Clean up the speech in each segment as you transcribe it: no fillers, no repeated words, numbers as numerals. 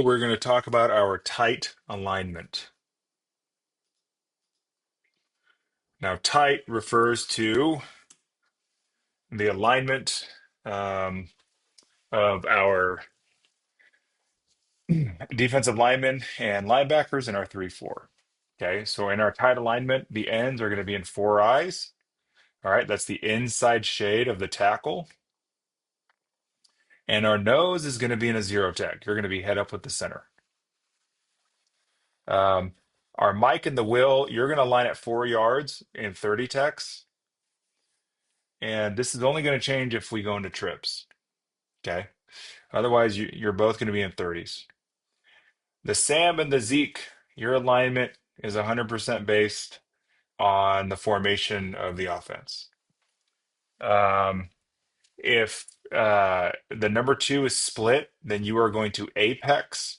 We're going to talk about our tight alignment. Now, tight refers to the alignment um, of our defensive linemen and linebackers in our 3-4. Okay, so in our tight alignment, the ends are going to be in four eyes. All right, that's the inside shade of the tackle. And our nose is going to be in a zero tech. You're going to be head up with the center. Um, our mic and the will, you're going to line at 4 yards in 30 techs. And this is only going to change if we go into trips. Okay. Otherwise, you're both going to be in 30s. The Sam and the Zeke, your alignment is 100% based on the formation of the offense. If the number two is split, then you are going to apex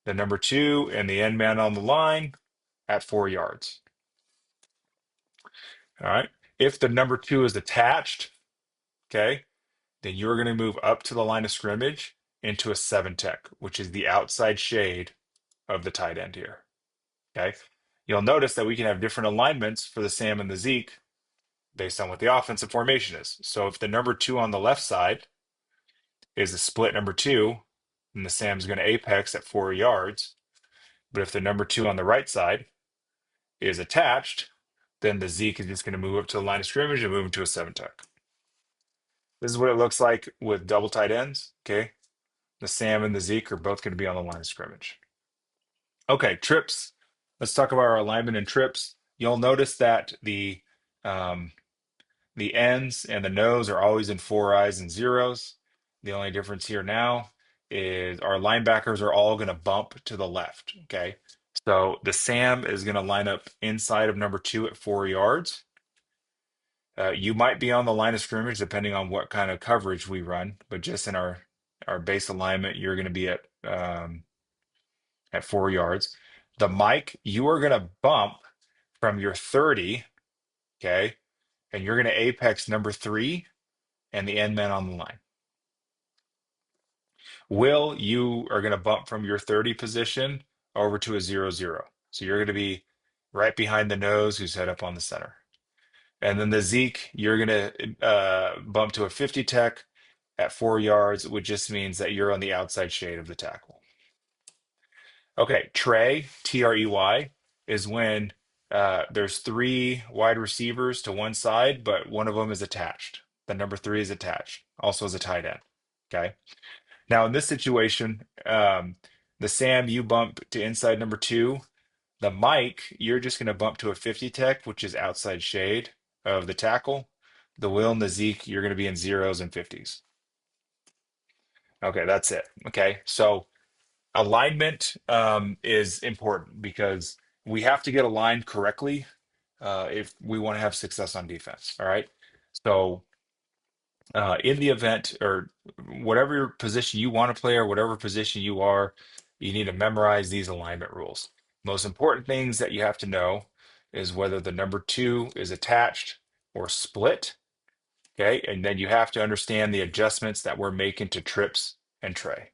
the number two and the end man on the line at 4 yards. All right. If the number two is attached, okay, then you're going to move up to the line of scrimmage into a 7 tech, which is the outside shade of the tight end here. Okay. You'll notice that we can have different alignments for the Sam and the Zeke based on what the offensive formation is. So if the number two on the left side is a split number two, then the Sam's going to apex at 4 yards. But if the number two on the right side is attached, then the Zeke is just going to move up to the line of scrimmage and move into a 7 tech. This is what it looks like with double tight ends. Okay. The Sam and the Zeke are both going to be on the line of scrimmage. Okay, trips. Let's talk about our alignment and trips. You'll notice that um, the ends and the nose are always in four eyes and zeros. The only difference here now is our linebackers are all going to bump to the left. Okay, so the Sam is going to line up inside of number two at 4 yards. You might be on the line of scrimmage depending on what kind of coverage we run, but just in our base alignment, you're going to be at 4 yards. The mic, you are going to bump from your 30, okay, and you're going to apex number three and the end man on the line. Will, you are going to bump from your 30 position over to a 0-0. So you're going to be right behind the nose who's head up on the center. And then the Zeke, you're going to bump to a 50 tech at 4 yards, which just means that you're on the outside shade of the tackle. Okay, Trey, Trey, is when there's three wide receivers to one side, but one of them is attached. The number three is attached, also as a tight end. Okay. Now in this situation, the Sam, you bump to inside number two. The Mike, you're just going to bump to a 50 tech, which is outside shade of the tackle. The Will and the Zeke, you're going to be in zeros and 50s. Okay, that's it. Okay, so alignment is important because we have to get aligned correctly if we want to have success on defense. All right. So in the event or whatever position you want to play or whatever position you are, you need to memorize these alignment rules. Most important things that you have to know is whether the number two is attached or split. Okay. And then you have to understand the adjustments that we're making to trips and tray.